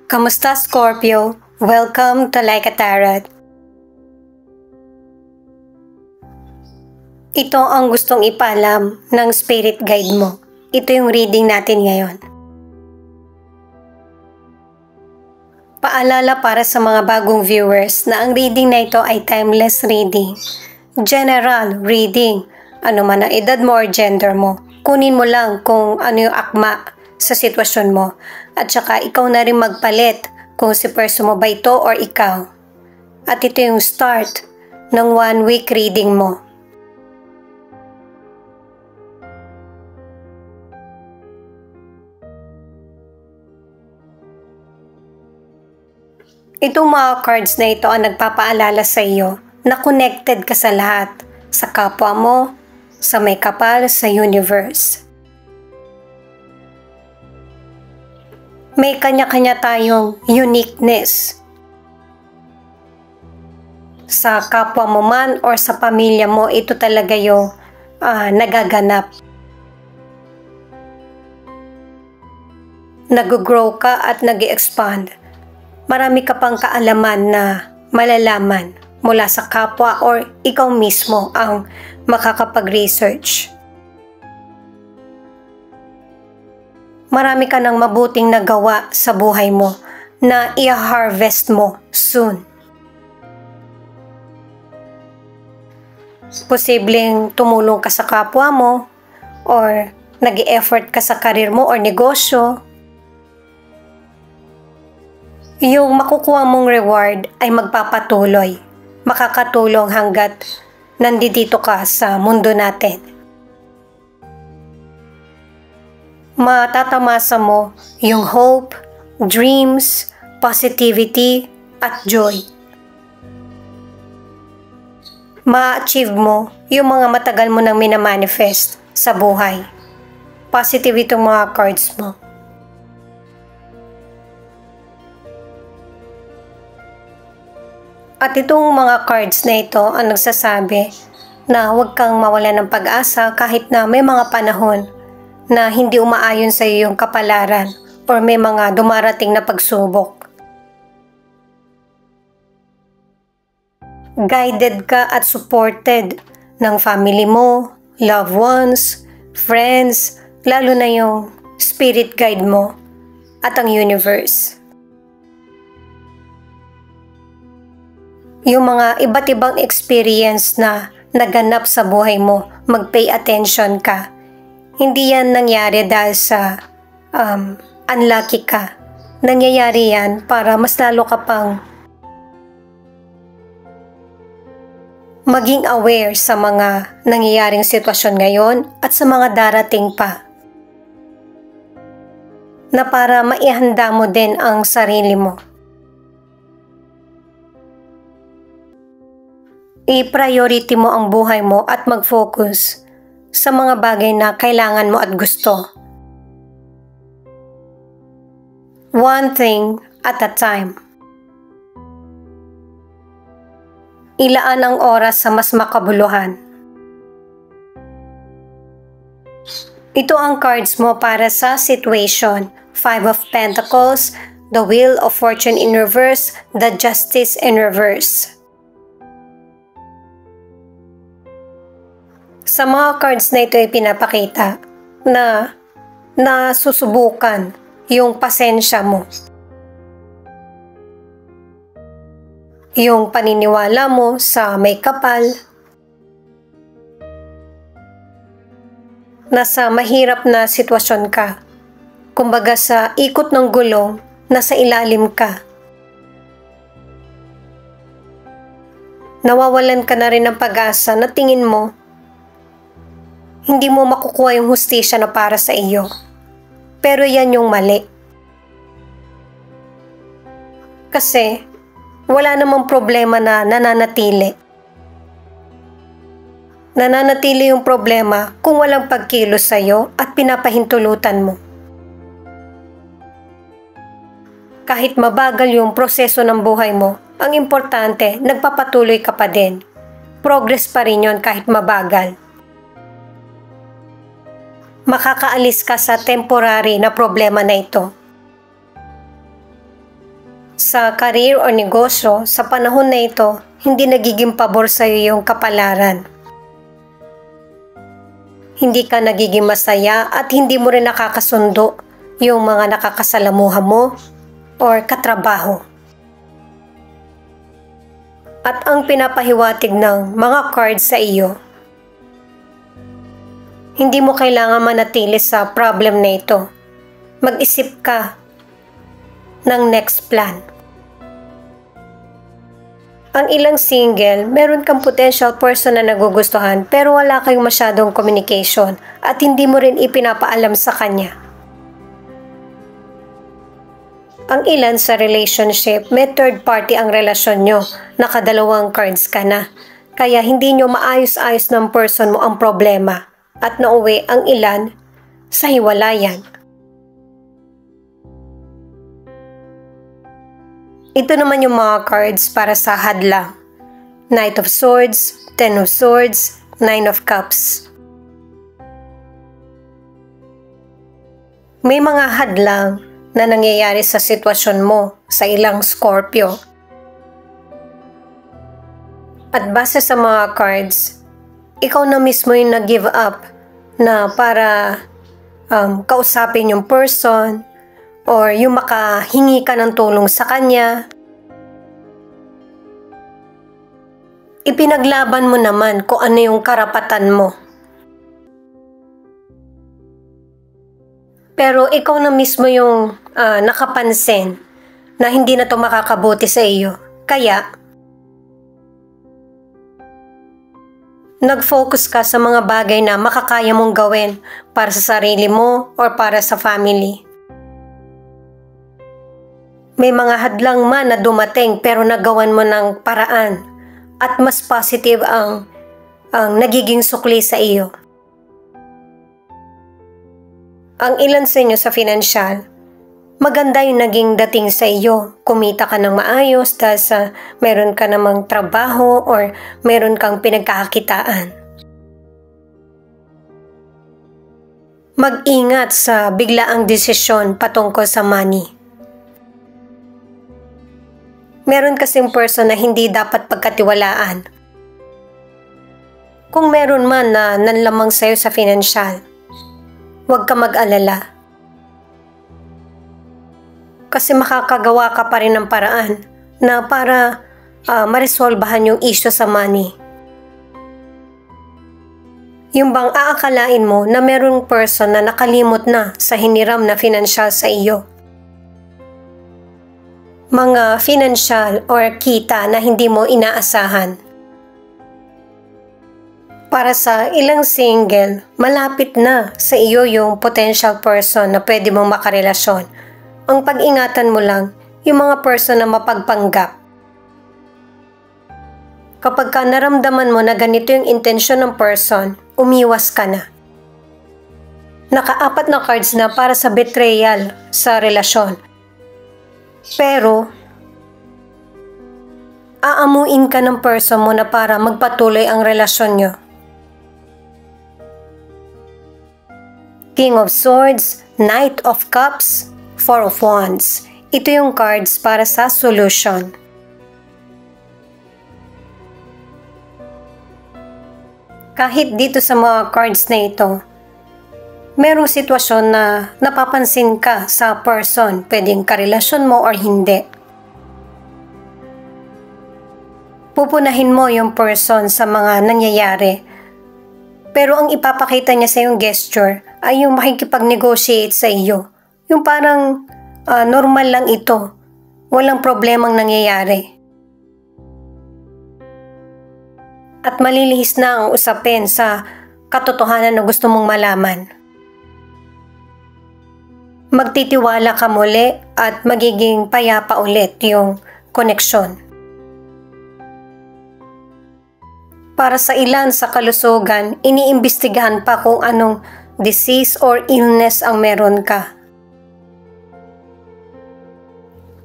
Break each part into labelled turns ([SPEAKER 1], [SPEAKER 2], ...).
[SPEAKER 1] Kamusta, Scorpio? Welcome to Like a Tarot. Ito ang gustong ipaalam ng spirit guide mo. Ito yung reading natin ngayon. Paalala para sa mga bagong viewers na ang reading na ito ay timeless reading. General reading. Ano man ang edad mo or gender mo. Kunin mo lang kung ano yung akma sa sitwasyon mo. At saka ikaw na rin magpalit kung si person mo ba ito or ikaw. At ito yung start ng 1 week reading mo. Itong mga cards na ito ang nagpapaalala sa iyo na connected ka sa lahat, sa kapwa mo, sa may kapal, sa universe. May kanya-kanya tayong uniqueness. Sa kapwa mo man or sa pamilya mo, ito talaga yung nagaganap. Nag-grow ka at nag-expand. Marami ka pang kaalaman na malalaman mula sa kapwa or ikaw mismo ang makakapag-research. Marami ka ng mabuting nagawa sa buhay mo na i-harvest mo soon. Posibleng tumulong ka sa kapwa mo or nag-e-effort ka sa karir mo or negosyo. Yung makukuha mong reward ay magpapatuloy, makakatulong hanggat nandito ka sa mundo natin. Matatamasa mo yung hope, dreams, positivity, at joy. Ma-achieve mo yung mga matagal mo nang minamanifest sa buhay. Positive itong mga cards mo. At itong mga cards na ito ang nagsasabi na huwag kang mawala ng pag-asa kahit na may mga panahon na hindi umaayon sa iyo yung kapalaran or may mga dumarating na pagsubok. Guided ka at supported ng family mo, loved ones, friends, lalo na yung spirit guide mo at ang universe. Yung mga iba't ibang experience na naganap sa buhay mo, mag-pay attention ka. Hindi yan nangyari dahil sa unlucky ka. Nangyayari yan para mas lalo ka pang maging aware sa mga nangyayaring sitwasyon ngayon at sa mga darating pa. Na para maihanda mo din ang sarili mo. I-priority mo ang buhay mo at mag-focus sa mga bagay na kailangan mo at gusto. One thing at a time. Ilaan ang oras sa mas makabuluhan. Ito ang cards mo para sa situation. 5 of Pentacles, the Wheel of Fortune in reverse, the Justice in reverse. Sa mga cards na ito ay pinapakita na nasusubukan yung pasensya mo. Yung paniniwala mo sa may kapal. Nasa mahirap na sitwasyon ka. Kumbaga sa ikot ng gulong, nasa ilalim ka. Nawawalan ka na rin ng pag-asa na tingin mo hindi mo makukuha yung hustisya na para sa iyo. Pero yan yung mali. Kasi wala namang problema na nananatili. Nananatili yung problema kung walang pagkilos sa iyo at pinapahintulutan mo. Kahit mabagal yung proseso ng buhay mo, ang importante, nagpapatuloy ka pa din. Progress pa rin yun kahit mabagal. makakaalis ka sa temporary na problema na ito. Sa career o negosyo, sa panahon na ito, hindi nagiging pabor sa iyo yung kapalaran. Hindi ka nagiging masaya at hindi mo rin nakakasundo yung mga nakakasalamuha mo or katrabaho. At ang pinapahiwatig ng mga cards sa iyo, hindi mo kailangan manatili sa problem na ito. Mag-isip ka ng next plan. Ang ilang single, meron kang potential person na nagugustuhan pero wala kayong masyadong communication at hindi mo rin ipinapaalam sa kanya. Ang ilan sa relationship, may third party ang relasyon nyo, nakadalawang cards ka na. Kaya hindi nyo maayos-ayos ng person mo ang problema at nauwi ang ilan sa hiwalayan. Ito naman yung mga cards para sa hadlang. Knight of Swords, Ten of Swords, Nine of Cups. May mga hadlang na nangyayari sa sitwasyon mo sa ilang Scorpio. At base sa mga cards, ikaw na mismo yung nag-give up na para kausapin yung person or yung makahingi ka ng tulong sa kanya. Ipinaglaban mo naman kung ano yung karapatan mo. Pero ikaw na mismo yung nakapansin na hindi na to makakabuti sa iyo. Kaya, nag-focus ka sa mga bagay na makakaya mong gawin para sa sarili mo or para sa family. May mga hadlang man na dumating pero nagawan mo ng paraan at mas positive ang nagiging sukli sa iyo. Ang ilan sa inyo sa financial, maganda yung naging dating sa iyo. Kumita ka ng maayos dahil sa meron ka namang trabaho or meron kang pinagkakakitaan. Mag-ingat sa biglaang desisyon patungkol sa money. Meron kasing person na hindi dapat pagkatiwalaan. Kung meron man na nanlamang sa'yo sa financial, huwag ka mag-alala. Kasi makakagawa ka pa rin ng paraan na para maresolbahan yung issue sa money. Yung bang aakalain mo na merong person na nakalimot na sa hiniram na financial sa iyo. Mga financial or kita na hindi mo inaasahan. Para sa ilang single, malapit na sa iyo yung potential person na pwede mong makarelasyon. Ang pag-ingatan mo lang, yung mga person na mapagpanggap. Kapag ka naramdaman mo na ganito yung intensyon ng person, umiwas ka na. Naka-4 na cards na para sa betrayal sa relasyon. Pero, aamuin ka ng person mo na para magpatuloy ang relasyon nyo. King of Swords, Knight of Cups, Four of Wands. Ito yung cards para sa solution. Kahit dito sa mga cards na ito, merong sitwasyon na napapansin ka sa person, pwedeng karelasyon mo or hindi. Pupunahin mo yung person sa mga nangyayari. Pero ang ipapakita niya sa yung gesture ay yung makikipag-negotiate sa iyo. Yung parang normal lang ito. Walang problemang nangyayari. At malilihis na ang usapin sa katotohanan na gusto mong malaman. Magtitiwala ka muli at magiging payapa ulit yung koneksyon. Para sa ilan sa kalusugan, iniimbestigahan pa kung anong disease or illness ang meron ka.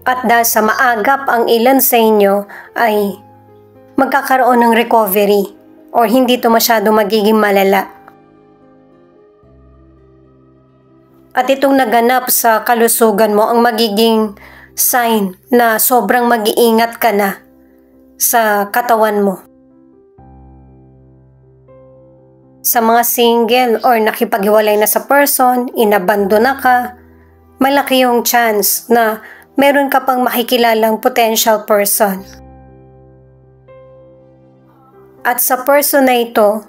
[SPEAKER 1] At dahil sa maagap ang ilan sa inyo ay magkakaroon ng recovery or hindi ito masyado magiging malala. At itong naganap sa kalusugan mo ang magiging sign na sobrang mag-iingat ka na sa katawan mo. Sa mga single or nakipaghiwalay na sa person, inabandona ka, malaki yung chance na meron ka pang makikilalang potential person. At sa person na ito,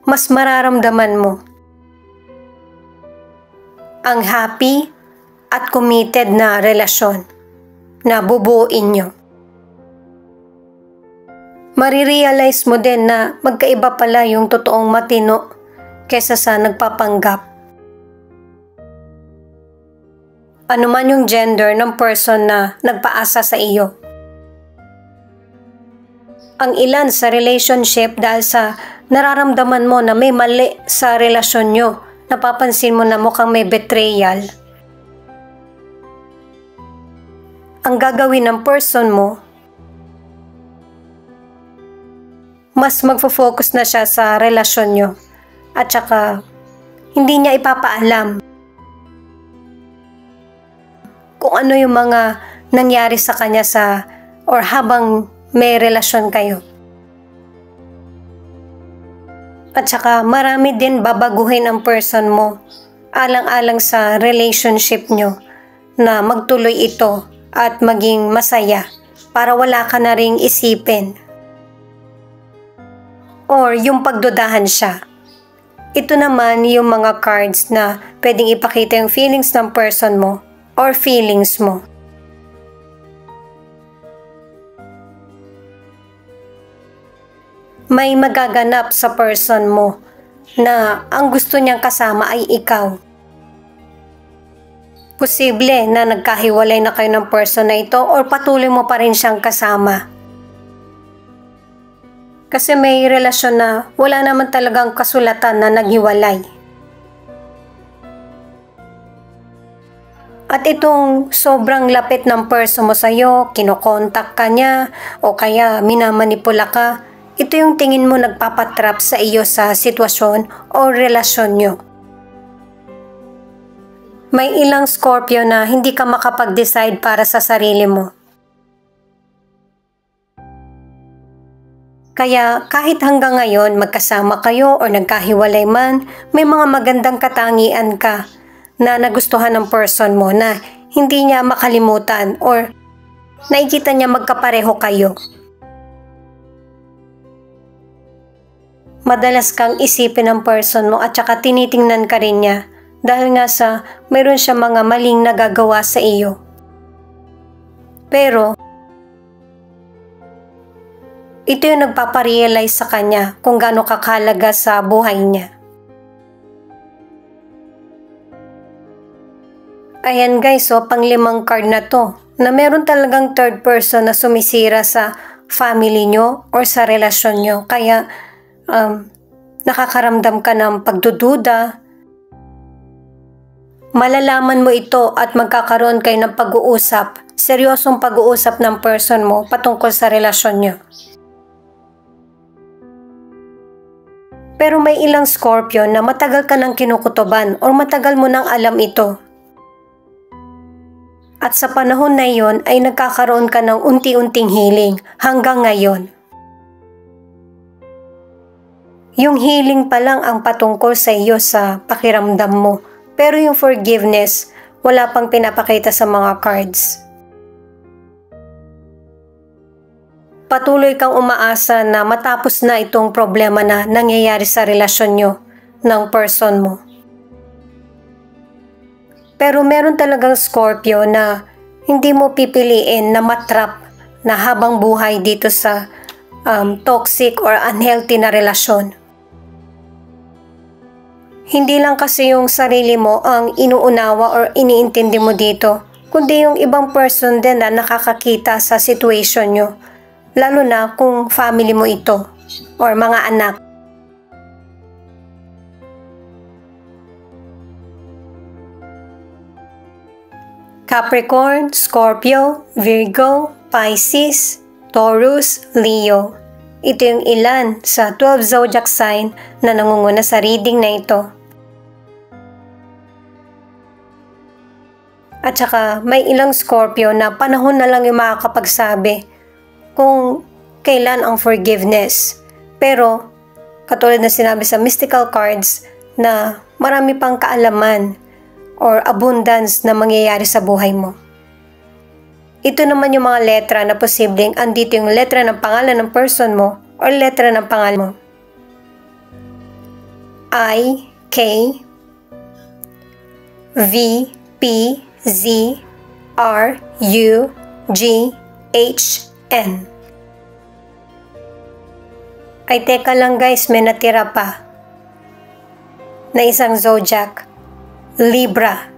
[SPEAKER 1] mas mararamdaman mo ang happy at committed na relasyon na bubuuin nyo. Marirealize mo din na magkaiba pala yung totoong matino kesa sa nagpapanggap. Ano man yung gender ng person na nagpaasa sa iyo. Ang ilan sa relationship dahil sa nararamdaman mo na may mali sa relasyon nyo, napapansin mo na mukhang may betrayal. Ang gagawin ng person mo, mas magfo-focus na siya sa relasyon nyo at saka hindi niya ipapaalam kung ano yung mga nangyari sa kanya sa or habang may relasyon kayo. At saka marami din babaguhin ang person mo alang-alang sa relationship nyo na magtuloy ito at maging masaya para wala ka na ring isipin or yung pagdudahan siya. Ito naman yung mga cards na pwedeng ipakita yung feelings ng person mo or feelings mo. May magaganap sa person mo na ang gusto niyang kasama ay ikaw. Posible na nagkahiwalay na kayo ng person na ito or patuloy mo pa rin siyang kasama. Kasi may relasyon na wala naman talagang kasulatan na naghiwalay. At itong sobrang lapit ng person mo sa'yo, kinokontak ka niya o kaya minamanipula ka, ito yung tingin mo nagpapatrap sa iyo sa sitwasyon o relasyon nyo. May ilang Scorpio na hindi ka makapag-decide para sa sarili mo. Kaya kahit hanggang ngayon magkasama kayo o nagkahiwalay man, may mga magandang katangian ka na nagustuhan ng person mo na hindi niya makalimutan or nakikita niya magkapareho kayo. Madalas kang isipin ng person mo at saka tinitingnan ka rin niya dahil nga sa mayroon siya mga maling nagagawa sa iyo. Pero ito yung nagpaparealize sa kanya kung gaano kakalaga sa buhay niya. Ayan guys, so pang-5 card na to na meron talagang third person na sumisira sa family nyo or sa relasyon nyo. Kaya nakakaramdam ka ng pagdududa. Malalaman mo ito at magkakaroon kayo ng pag-uusap, seryosong pag-uusap ng person mo patungkol sa relasyon nyo. Pero may ilang Scorpio na matagal ka nang kinukutoban o matagal mo nang alam ito. At sa panahon na iyon ay nagkakaroon ka ng unti-unting healing hanggang ngayon. Yung healing pa lang ang patungkol sa iyo sa pakiramdam mo. Pero yung forgiveness, wala pang pinapakita sa mga cards. Patuloy kang umaasa na matapos na itong problema na nangyayari sa relasyon nyo ng person mo. Pero meron talagang Scorpio na hindi mo pipiliin na matrap na habang buhay dito sa toxic or unhealthy na relasyon. Hindi lang kasi yung sarili mo ang inuunawa or iniintindi mo dito, kundi yung ibang person din na nakakakita sa situation nyo, lalo na kung family mo ito or mga anak. Capricorn, Scorpio, Virgo, Pisces, Taurus, Leo. Ito yung ilan sa 12 zodiac sign na nangunguna sa reading na ito. At saka may ilang Scorpio na panahon na lang yung makakapagsabi kung kailan ang forgiveness. Pero katulad na sinabi sa mystical cards na marami pang kaalaman or abundance na mangyayari sa buhay mo. Ito naman yung mga letra na posibleng andito yung letra ng pangalan ng person mo or letra ng pangalan mo. I, K, V, P, Z, R, U, G, H, N. Ay teka lang guys, may natira pa na isang zodiac, Libra.